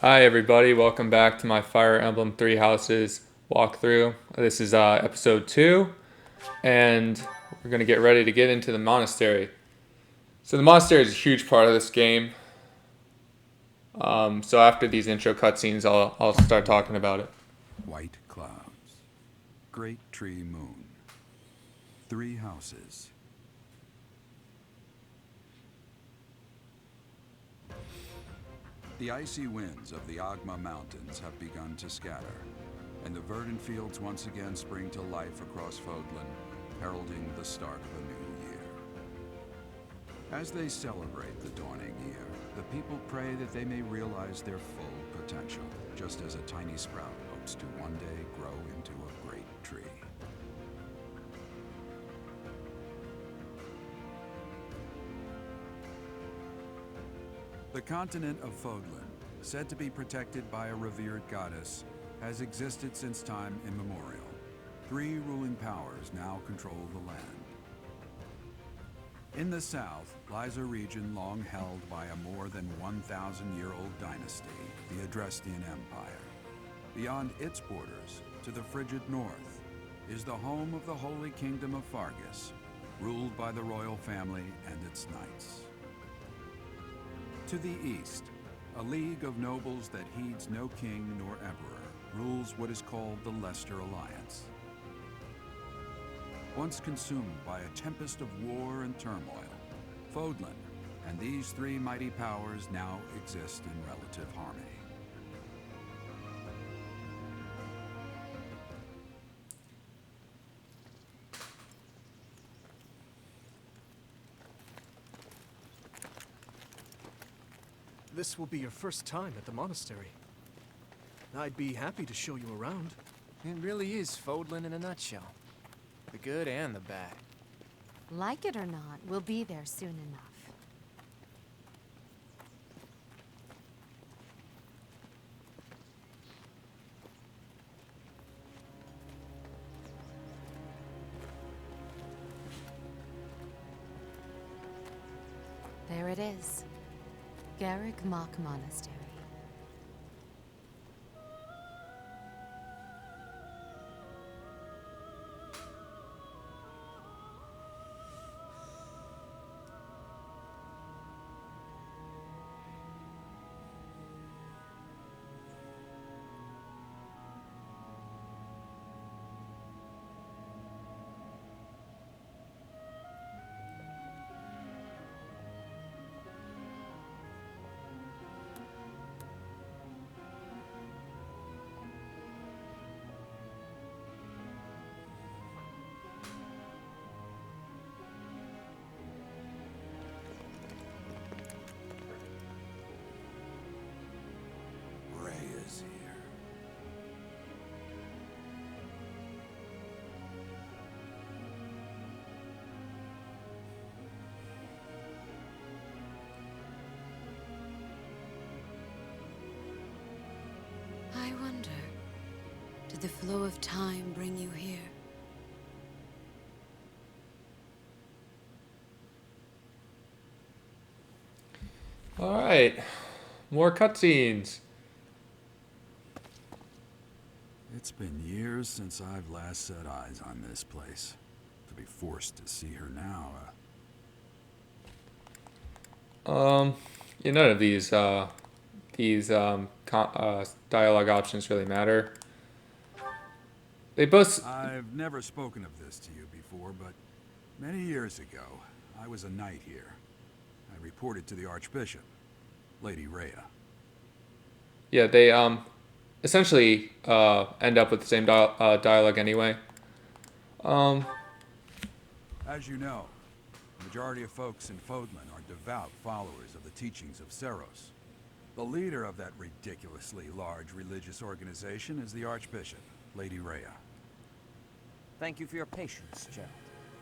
Hi everybody, welcome back to my Fire Emblem Three Houses walkthrough. This is episode 2, and we're going to get ready to get into the monastery. So the monastery is a huge part of this game. So after these intro cutscenes, I'll start talking about it. White clouds, great tree moon, three houses. The icy winds of the Agma Mountains have begun to scatter, and the verdant fields once again spring to life across Fodlan, heralding the start of a new year. As they celebrate the dawning year, the people pray that they may realize their full potential, just as a tiny sprout hopes to one day grow into a great tree. The continent of Fodlan, said to be protected by a revered goddess, has existed since time immemorial. Three ruling powers now control the land. In the south lies a region long held by a more than 1,000-year-old dynasty, the Adrestian Empire. Beyond its borders, to the frigid north, is the home of the Holy Kingdom of Fargus, ruled by the royal family and its knights. To the east, a league of nobles that heeds no king nor emperor rules what is called the Leicester Alliance. Once consumed by a tempest of war and turmoil, Fodlan and these three mighty powers now exist in relative harmony. This will be your first time at the monastery. I'd be happy to show you around. It really is Fodlan in a nutshell. The good and the bad. Like it or not, we'll be there soon enough. There it is. Garrick Mock Monastery. Is here. I wonder, did the flow of time bring you here? Alright, more cutscenes. It's been years since I've last set eyes on this place. To be forced to see her now, None of these dialogue options really matter. They both. I've never spoken of this to you before, but many years ago, I was a knight here. I reported to the Archbishop, Lady Rhea. Yeah, they essentially end up with the same dialogue anyway. Um, As you know, the majority of folks in Fodlan are devout followers of the teachings of Seros. The leader of that ridiculously large religious organization is the Archbishop, Lady Rhea. Thank you for your patience, Gerald.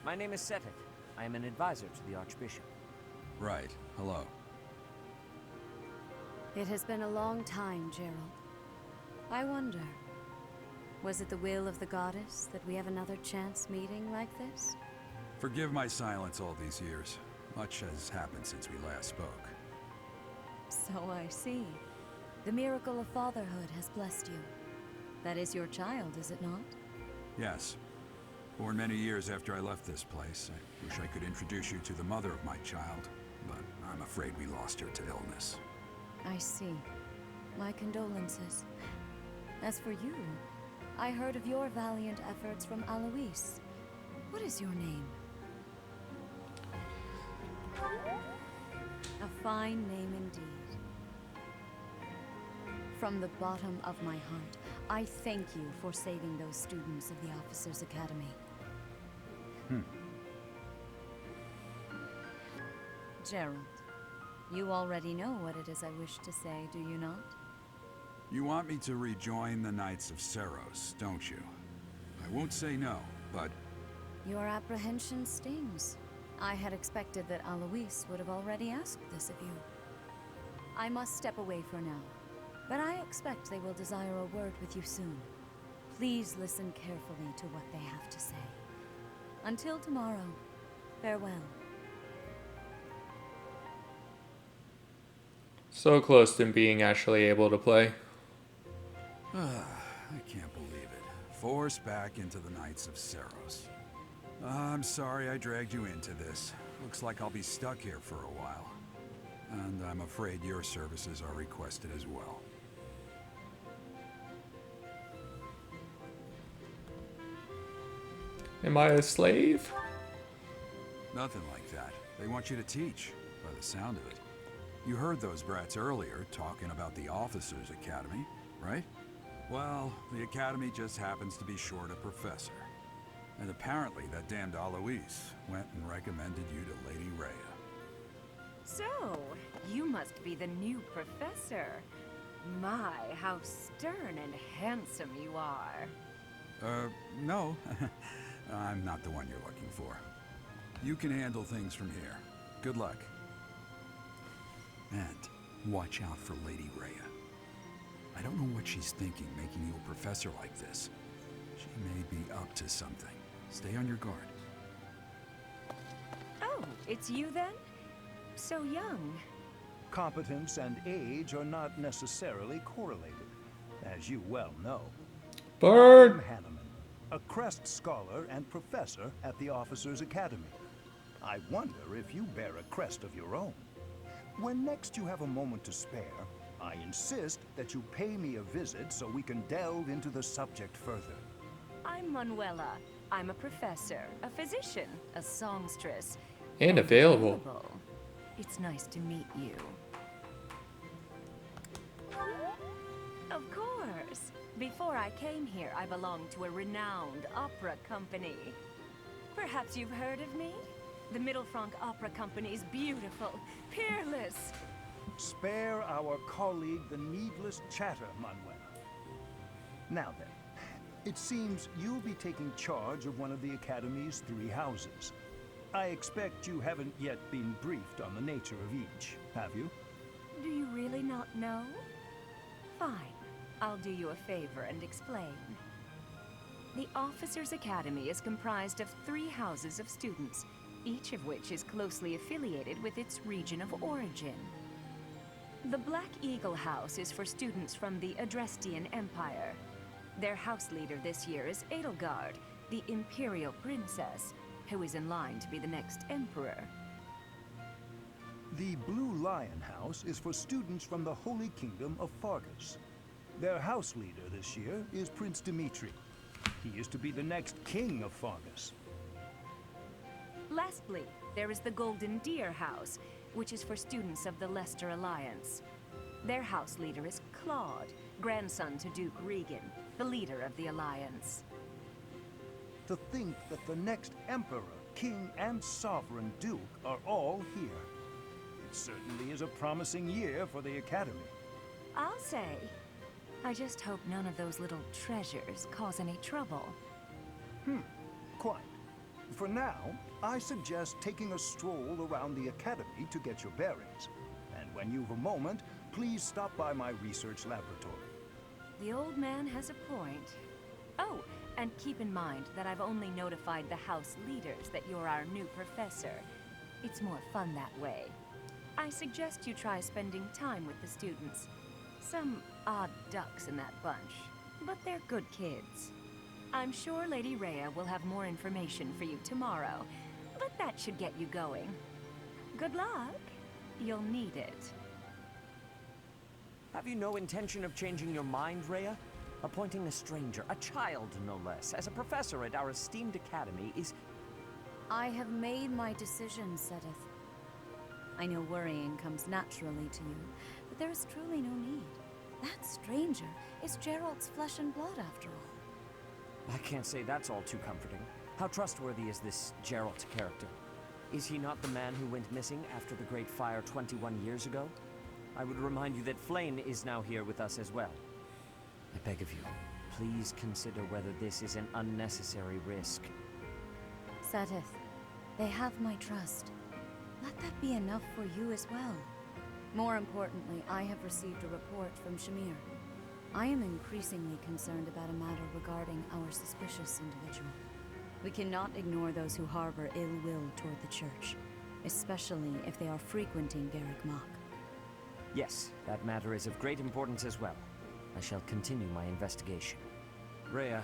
My name is Setek. I am an advisor to the Archbishop. Right. Hello. It has been a long time, Gerald. I wonder, was it the will of the goddess that we have another chance meeting like this? Forgive my silence all these years. Much has happened since we last spoke. So I see. The miracle of fatherhood has blessed you. That is your child, is it not? Yes. Born many years after I left this place. I wish I could introduce you to the mother of my child, but I'm afraid we lost her to illness. I see. My condolences. As for you, I heard of your valiant efforts from Alois. What is your name? A fine name indeed. From the bottom of my heart, I thank you for saving those students of the Officers' Academy. Gerald, you already know what it is I wish to say, do you not? You want me to rejoin the Knights of Seros, don't you? I won't say no, but Your apprehension stings. I had expected that Alois would have already asked this of you. I must step away for now, but I expect they will desire a word with you soon. Please listen carefully to what they have to say. Until tomorrow, farewell. So close to being actually able to play. I can't believe it. Forced back into the Knights of Seros. I'm sorry I dragged you into this. Looks like I'll be stuck here for a while. And I'm afraid your services are requested as well. Am I a slave? Nothing like that. They want you to teach, by the sound of it. You heard those brats earlier talking about the Officers' Academy, right? Well, the Academy just happens to be short a professor. And apparently that damned Alois went and recommended you to Lady Rhea. So, you must be the new professor. My, how stern and handsome you are. No. I'm not the one you're looking for. You can handle things from here. Good luck. And watch out for Lady Rhea. I don't know what she's thinking making you a professor like this. She may be up to something. Stay on your guard. Oh, it's you then? So young. Competence and age are not necessarily correlated, as you well know. Bird! I'm Hanneman, a Crest Scholar and Professor at the Officers' Academy. I wonder if you bear a crest of your own. When next you have a moment to spare, I insist that you pay me a visit so we can delve into the subject further. I'm Manuela. I'm a professor, a physician, a songstress. And available. It's nice to meet you. Of course. Before I came here, I belonged to a renowned opera company. Perhaps you've heard of me? The Middlefranc Opera Company is beautiful, peerless. Spare our colleague the needless chatter, Manuela. Now then, it seems you'll be taking charge of one of the Academy's 3 houses. I expect you haven't yet been briefed on the nature of each, have you? Do you really not know? Fine. I'll do you a favor and explain. The Officers' Academy is comprised of 3 houses of students, each of which is closely affiliated with its region of origin. The Black Eagle House is for students from the Adrestian Empire. Their house leader this year is Edelgard, the Imperial Princess, who is in line to be the next Emperor. The Blue Lion House is for students from the Holy Kingdom of Fargus. Their house leader this year is Prince Dimitri. He is to be the next king of Fargus. Lastly, there is the Golden Deer House, which is for students of the Leicester Alliance. Their house leader is Claude, grandson to Duke Regan, the leader of the Alliance. To think that the next Emperor, King, and Sovereign Duke are all here. It certainly is a promising year for the Academy. I'll say. I just hope none of those little treasures cause any trouble. Quite. For now, I suggest taking a stroll around the Academy to get your bearings. And when you've a moment, please stop by my research laboratory. The old man has a point. Oh, and keep in mind that I've only notified the house leaders that you're our new professor. It's more fun that way. I suggest you try spending time with the students. Some odd ducks in that bunch, but they're good kids. I'm sure Lady Rhea will have more information for you tomorrow, but that should get you going. Good luck. You'll need it. Have you no intention of changing your mind, Rhea? Appointing a stranger, a child no less, as a professor at our esteemed academy is... I have made my decision, Sedith. I know worrying comes naturally to you, but there is truly no need. That stranger is Geralt's flesh and blood, after all. I can't say that's all too comforting. How trustworthy is this Geralt character? Is he not the man who went missing after the Great Fire 21 years ago? I would remind you that Flayn is now here with us as well. I beg of you, please consider whether this is an unnecessary risk. Sedith, they have my trust. Let that be enough for you as well. More importantly, I have received a report from Shamir. I am increasingly concerned about a matter regarding our suspicious individual. We cannot ignore those who harbor ill will toward the Church, especially if they are frequenting Garrick Mach. Yes, that matter is of great importance as well. I shall continue my investigation. Rhea,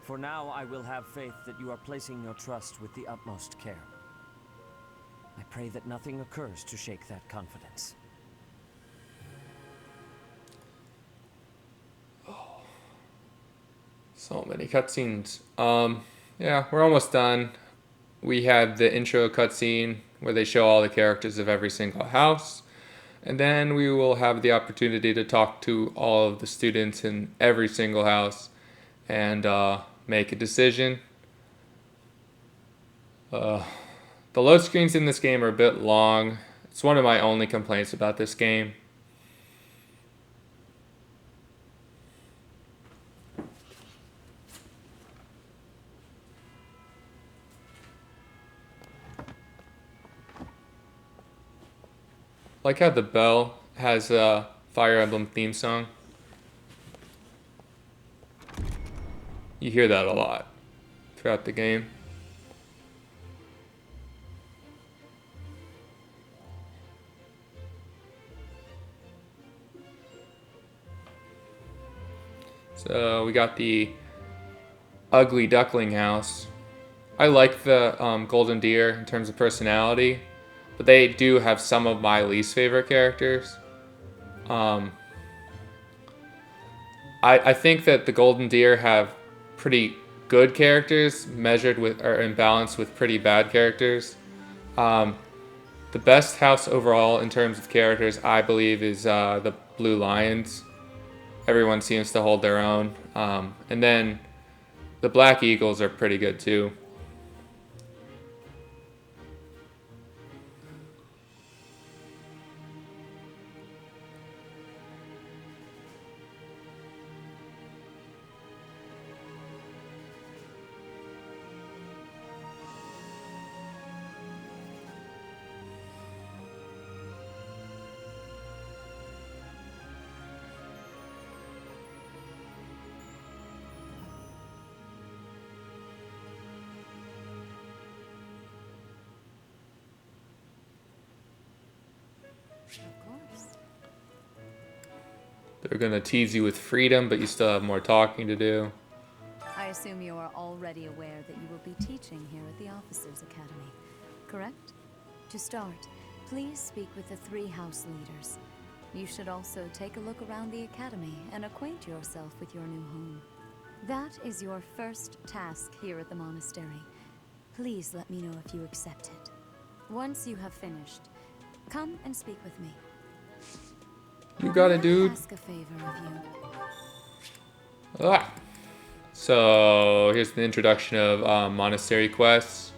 for now I will have faith that you are placing your trust with the utmost care. I pray that nothing occurs to shake that confidence. So many cutscenes. Yeah, we're almost done. We had the intro cutscene where they show all the characters of every single house. And then we will have the opportunity to talk to all of the students in every single house and make a decision. The load screens in this game are a bit long. It's one of my only complaints about this game. Like how the bell has a Fire Emblem theme song. You hear that a lot throughout the game. So we got the ugly duckling house. I like the golden deer in terms of personality, but they do have some of my least favorite characters. I think that the golden deer have pretty good characters measured with or in balance with pretty bad characters. The best house overall in terms of characters, I believe, is the Blue Lions. Everyone seems to hold their own. And then the Black Eagles are pretty good too. Of course. They're gonna tease you with freedom, but you still have more talking to do. I assume you are already aware that you will be teaching here at the Officers' Academy, correct? To start, please speak with the 3 house leaders. You should also take a look around the academy and acquaint yourself with your new home. That is your first task here at the monastery. Please let me know if you accept it. Once you have finished, come and speak with me. You got it, May I dude. ask a favor of you? Ah. So here's the introduction of monastery quests.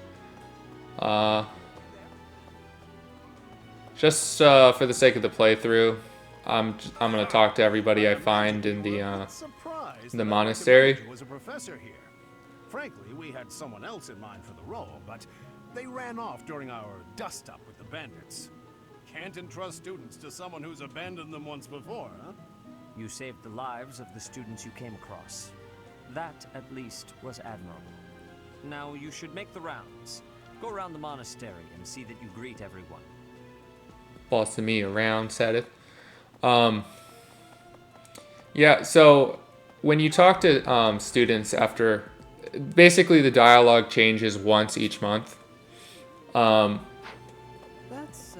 Just for the sake of the playthrough, I'm gonna talk to everybody I find in the monastery. Was a professor here. Frankly, we had someone else in mind for the role, but they ran off during our dust-up with the bandits. Can't entrust students to someone who's abandoned them once before, huh? You saved the lives of the students you came across. That, at least, was admirable. Now, you should make the rounds. Go around the monastery and see that you greet everyone. Bossing me around, said it. Yeah, so when you talk to students after, basically the dialogue changes once each month. Um, That's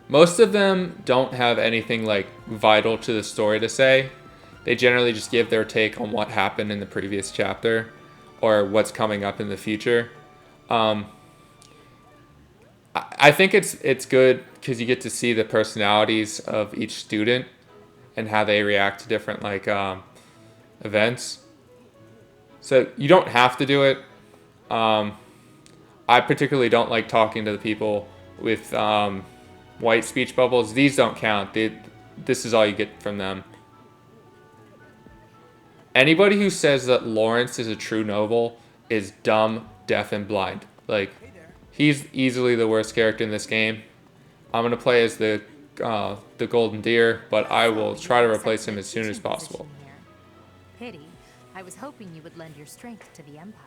most of them don't have anything like vital to the story to say. They generally just give their take on what happened in the previous chapter or what's coming up in the future. Um, I think it's good because you get to see the personalities of each student and how they react to different like events. So you don't have to do it. Um, I particularly don't like talking to the people with white speech bubbles. These don't count. This is all you get from them. Anybody who says that Lawrence is a true noble is dumb, deaf, and blind. Like, he's easily the worst character in this game. I'm gonna play as the Golden Deer, but I will try to replace him as soon as possible. Pity. I was hoping you would lend your strength to the Empire.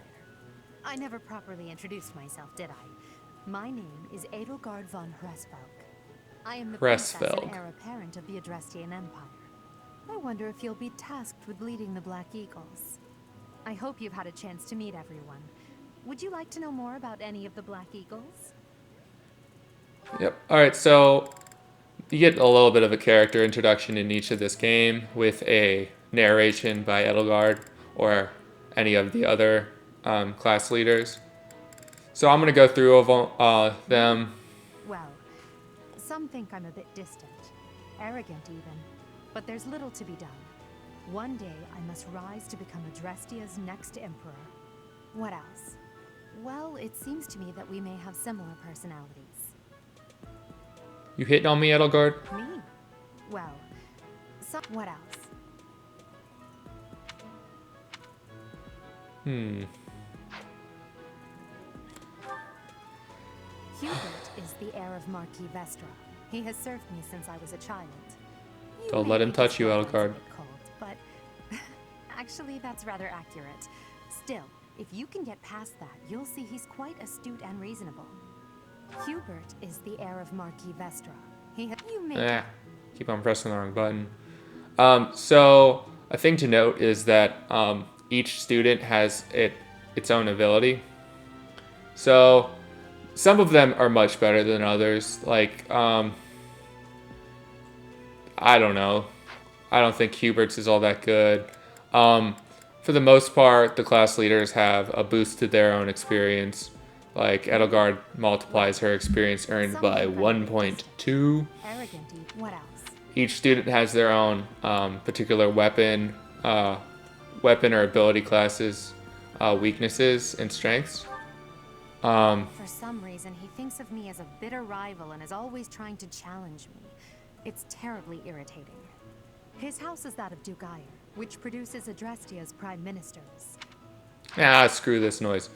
I never properly introduced myself, did I? My name is Edelgard von Hresvelg. I am the princess and heir apparent of the Adrestian Empire. I wonder if you'll be tasked with leading the Black Eagles. I hope you've had a chance to meet everyone. Would you like to know more about any of the Black Eagles? Yep. Alright, so you get a little bit of a character introduction in each of this game with a narration by Edelgard or any of the other class leaders. So I'm going to go through them. Well, some think I'm a bit distant, arrogant even, but there's little to be done. One day I must rise to become Adrestia's next emperor. What else? Well, it seems to me that we may have similar personalities. You hitting on me, Edelgard? Me? Well, what else? Hubert is the heir of Marquis Vestra. He has served me since I was a child. Don't let him touch you, Edelgard. But actually, that's rather accurate. Still, if you can get past that, you'll see he's quite astute and reasonable. Hubert is the heir of Marquis Vestra. Keep on pressing the wrong button. So a thing to note is that each student has its own ability. So some of them are much better than others. Like, I don't know. I don't think Hubert's is all that good. For the most part, the class leaders have a boost to their own experience. Like, Edelgard multiplies her experience earned by 1.2. What else? Each student has their own particular weapon or ability classes, weaknesses, and strengths. For some reason, he thinks of me as a bitter rival and is always trying to challenge me. It's terribly irritating. His house is that of Duke Ire, which produces Adrestia's prime ministers. Screw this noise.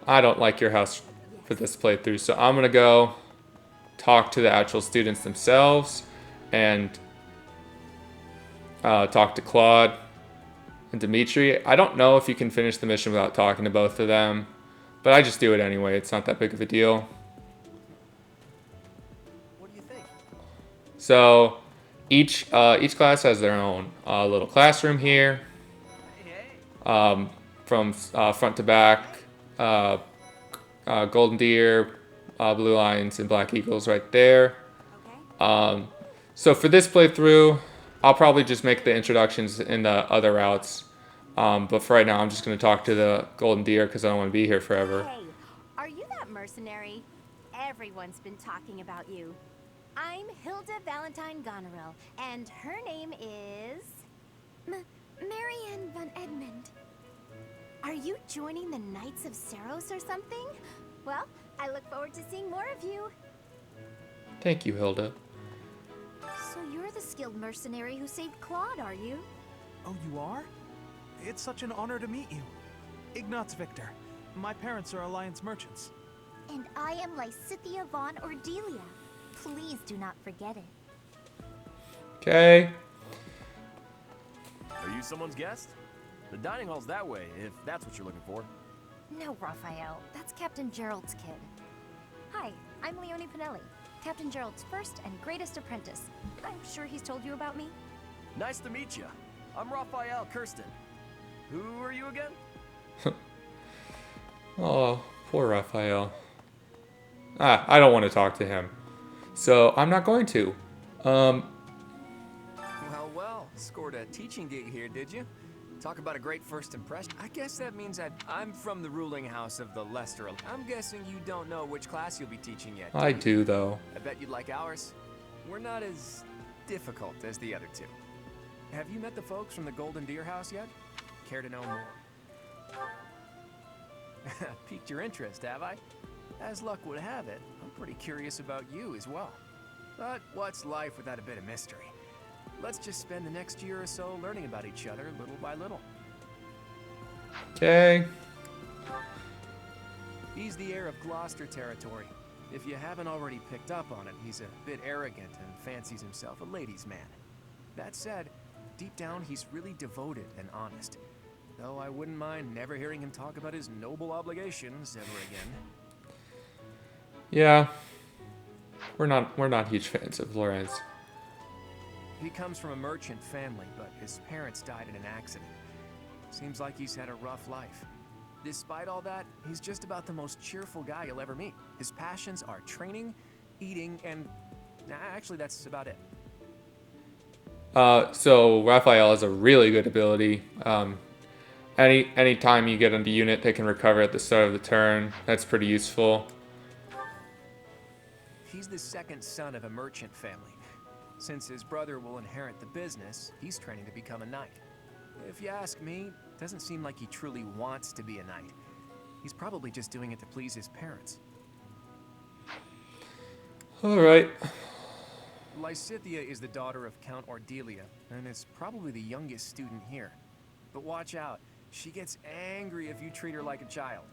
I don't like your house for this playthrough, so I'm gonna go talk to the actual students themselves and talk to Claude and Dimitri. I don't know if you can finish the mission without talking to both of them, but I just do it anyway. It's not that big of a deal. What do you think? So each class has their own little classroom here. From front to back, Golden Deer, Blue Lions, and Black Eagles right there. So for this playthrough, I'll probably just make the introductions in the other routes. But for right now, I'm just going to talk to the Golden Deer because I don't want to be here forever. Hey, are you that mercenary? Everyone's been talking about you. I'm Hilda Valentine Goneril, and her name is... Marianne von Edmund. Are you joining the Knights of Saros or something? Well, I look forward to seeing more of you. Thank you, Hilda. So you're the skilled mercenary who saved Claude, are you? Oh, you are? It's such an honor to meet you. Ignatz Victor. My parents are Alliance merchants. And I am Lysithia von Ordelia. Please do not forget it. Okay. Are you someone's guest? The dining hall's that way, if that's what you're looking for. No, Raphael. That's Captain Gerald's kid. Hi, I'm Leonie Pinelli, Captain Gerald's first and greatest apprentice. I'm sure he's told you about me. Nice to meet you. I'm Raphael Kirsten. Who are you again? Oh, poor Raphael. I don't want to talk to him. So I'm not going to. Well, scored a teaching gig here, did you? Talk about a great first impression. I guess that means I'm from the ruling house of the Lester. I'm guessing you don't know which class you'll be teaching yet. I do, though. I bet you'd like ours. We're not as difficult as the other two. Have you met the folks from the Golden Deer House yet? Care to know more? Piqued your interest, have I? As luck would have it, I'm pretty curious about you as well. But what's life without a bit of mystery? Let's just spend the next year or so learning about each other little by little. Okay. He's the heir of Gloucester territory. If you haven't already picked up on it, he's a bit arrogant and fancies himself a ladies' man. That said, deep down he's really devoted and honest. Though I wouldn't mind never hearing him talk about his noble obligations ever again. Yeah. We're not huge fans of Lorenz. He comes from a merchant family, but his parents died in an accident. Seems like he's had a rough life. Despite all that, he's just about the most cheerful guy you'll ever meet. His passions are training, eating, and actually that's about it. So Raphael has a really good ability. Any time you get into unit, they can recover at the start of the turn. That's pretty useful. He's the second son of a merchant family. Since his brother will inherit the business, he's training to become a knight. If you ask me, it doesn't seem like he truly wants to be a knight. He's probably just doing it to please his parents. Alright. Lysithea is the daughter of Count Ordelia, and is probably the youngest student here. But watch out, she gets angry if you treat her like a child.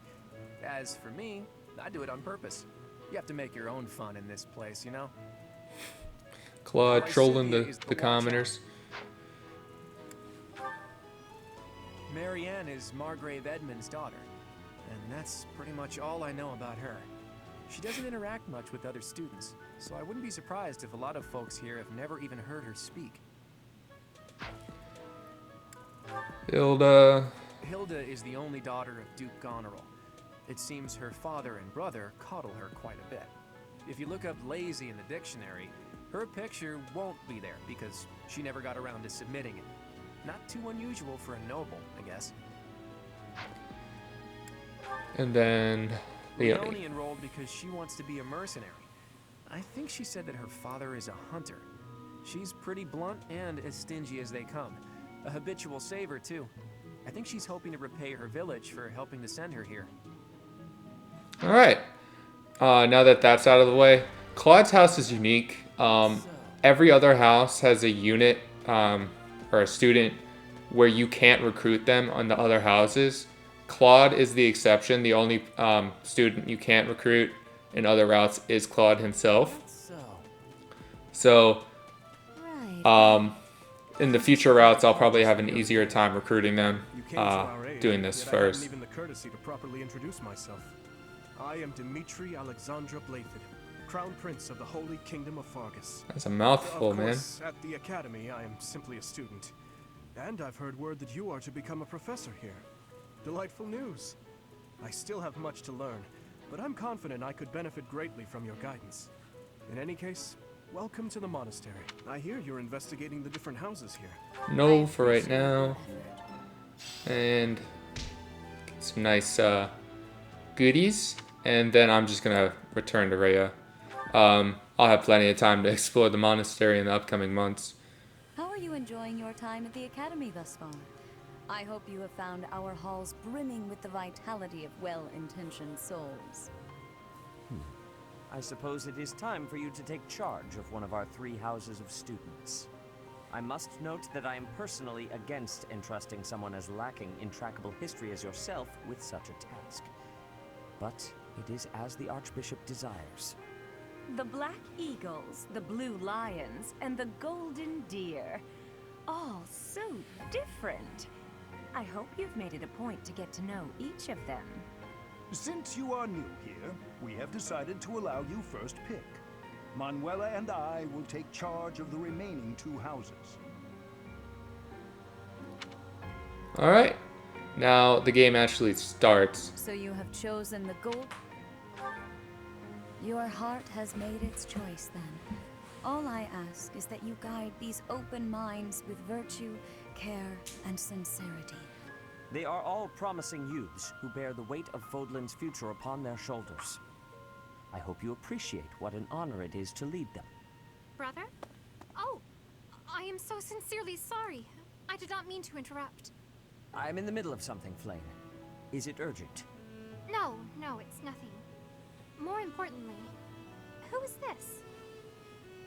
As for me, I do it on purpose. You have to make your own fun in this place, you know? Claude trolling the commoners. Marianne is Margrave Edmund's daughter, and that's pretty much all I know about her. She doesn't interact much with other students, so I wouldn't be surprised if a lot of folks here have never even heard her speak. Hilda is the only daughter of Duke Goneril. It seems her father and brother coddle her quite a bit. If you look up lazy in the dictionary, her picture won't be there because she never got around to submitting it. Not too unusual for a noble, I guess. And then Leone enrolled because she wants to be a mercenary. I think she said that her father is a hunter. She's pretty blunt and as stingy as they come. A habitual saver, too. I think she's hoping to repay her village for helping to send her here. Alright. Now that that's out of the way, Claude's house is unique. Every other house has a unit or a student where you can't recruit them on the other houses. Claude is the exception. The only student you can't recruit in other routes is Claude himself. So, in the future routes, I'll probably have an easier time recruiting them. Doing this first. I haven't even the courtesy to properly introduce myself. I am Dimitri Alexandra Blayford, Crown Prince of the Holy Kingdom of Fargus. That's a mouthful, of course, man. At the Academy, I am simply a student. And I've heard word that you are to become a professor here. Delightful news. I still have much to learn, but I'm confident I could benefit greatly from your guidance. In any case, welcome to the monastery. I hear you're investigating the different houses here. No for right now. And get some nice goodies. And then I'm just gonna return to Rhea. I'll have plenty of time to explore the monastery in the upcoming months. How are you enjoying your time at the Academy thus far? I hope you have found our halls brimming with the vitality of well-intentioned souls. I suppose it is time for you to take charge of one of our 3 houses of students. I must note that I am personally against entrusting someone as lacking in trackable history as yourself with such a task. But it is as the Archbishop desires. The Black Eagles, the Blue Lions, and the Golden Deer. All so different. I hope you've made it a point to get to know each of them. Since you are new here, we have decided to allow you first pick. Manuela and I will take charge of the remaining 2 houses. All right. Now the game actually starts. So you have chosen the goal? Your heart has made its choice then. All I ask is that you guide these open minds with virtue, care, and sincerity. They are all promising youths who bear the weight of Fodlan's future upon their shoulders. I hope you appreciate what an honor it is to lead them. Brother? Oh, I am so sincerely sorry. I did not mean to interrupt. I'm in the middle of something, Flame. Is it urgent? No, it's nothing. More importantly, who is this?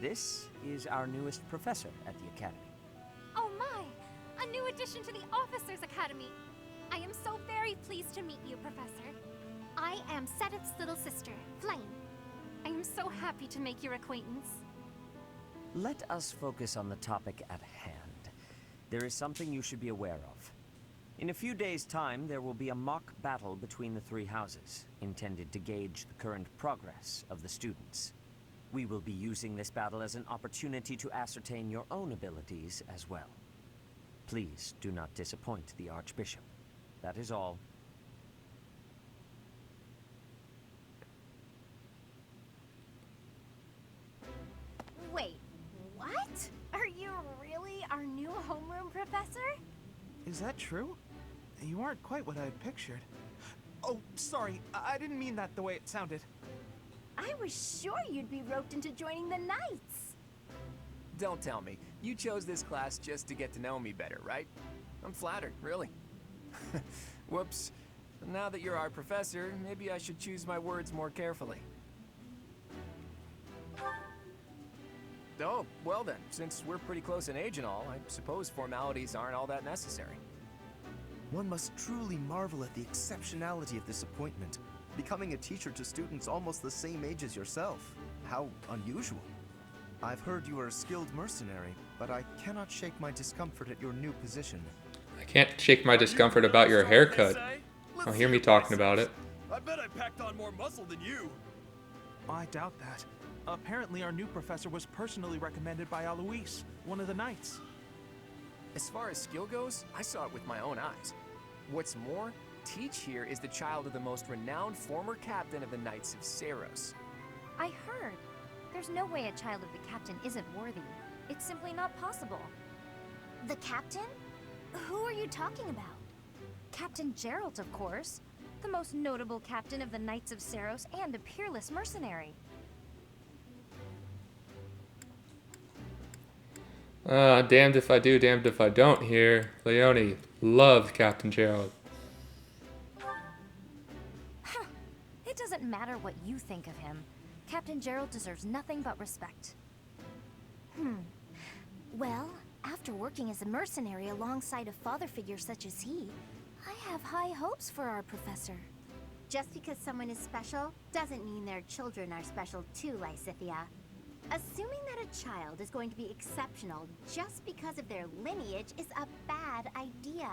This is our newest professor at the Academy. Oh my! A new addition to the Officers Academy! I am so very pleased to meet you, Professor. I am Sedith's little sister, Flame. I am so happy to make your acquaintance. Let us focus on the topic at hand. There is something you should be aware of. In a few days' time, there will be a mock battle between the three houses, intended to gauge the current progress of the students. We will be using this battle as an opportunity to ascertain your own abilities as well. Please do not disappoint the Archbishop. That is all. Wait, what? Are you really our new homeroom professor? Is that true? You aren't quite what I had pictured. Oh, sorry. I didn't mean that the way it sounded. I was sure you'd be roped into joining the Knights. Don't tell me. You chose this class just to get to know me better, right? I'm flattered, really. Whoops. Now that you're our professor, maybe I should choose my words more carefully. Oh, well then, since we're pretty close in age and all, I suppose formalities aren't all that necessary. One must truly marvel at the exceptionality of this appointment. Becoming a teacher to students almost the same age as yourself. How unusual. I've heard you are a skilled mercenary, but I cannot shake my discomfort at your new position. I can't shake my discomfort about your haircut. Don't hear me talking about it. I bet I packed on more muscle than you. I doubt that. Apparently our new professor was personally recommended by Alois, one of the Knights. As far as skill goes, I saw it with my own eyes. What's more, Teach here is the child of the most renowned former captain of the Knights of Seiros. I heard. There's no way a child of the captain isn't worthy. It's simply not possible. The captain? Who are you talking about? Captain Geralt, of course. The most notable captain of the Knights of Seiros and a peerless mercenary. Damned if I do, damned if I don't here. Leone loved Captain Gerald. Huh. It doesn't matter what you think of him. Captain Gerald deserves nothing but respect. Well, after working as a mercenary alongside a father figure such as he, I have high hopes for our professor. Just because someone is special doesn't mean their children are special too, Lysithia. Assuming that a child is going to be exceptional just because of their lineage is a bad idea.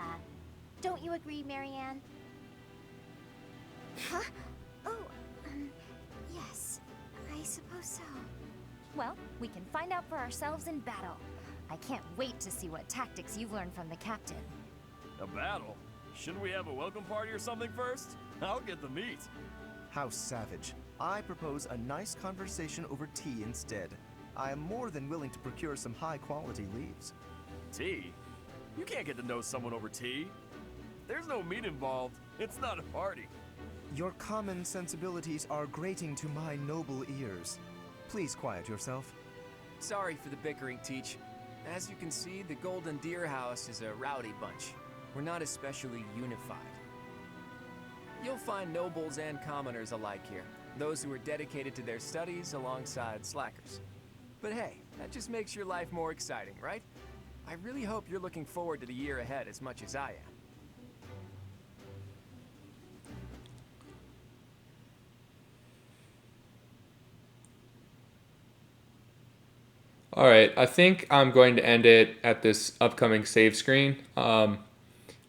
Don't you agree, Marianne? Huh? Oh, yes, I suppose so. Well, we can find out for ourselves in battle. I can't wait to see what tactics you've learned from the captain. A battle? Shouldn't we have a welcome party or something first? I'll get the meat. How savage. I propose a nice conversation over tea instead. I am more than willing to procure some high-quality leaves. Tea? You can't get to know someone over tea. There's no meat involved. It's not a party. Your common sensibilities are grating to my noble ears. Please quiet yourself. Sorry for the bickering, Teach. As you can see, the Golden Deer House is a rowdy bunch. We're not especially unified. You'll find nobles and commoners alike here. Those who are dedicated to their studies alongside slackers. But hey, that just makes your life more exciting, right? I really hope you're looking forward to the year ahead as much as I am. Alright, I think I'm going to end it at this upcoming save screen.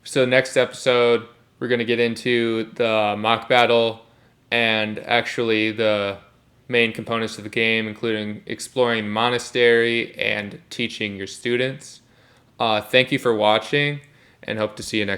So next episode, we're going to get into the mock battle and actually the main components of the game, including exploring monastery and teaching your students. Thank you for watching, and hope to see you next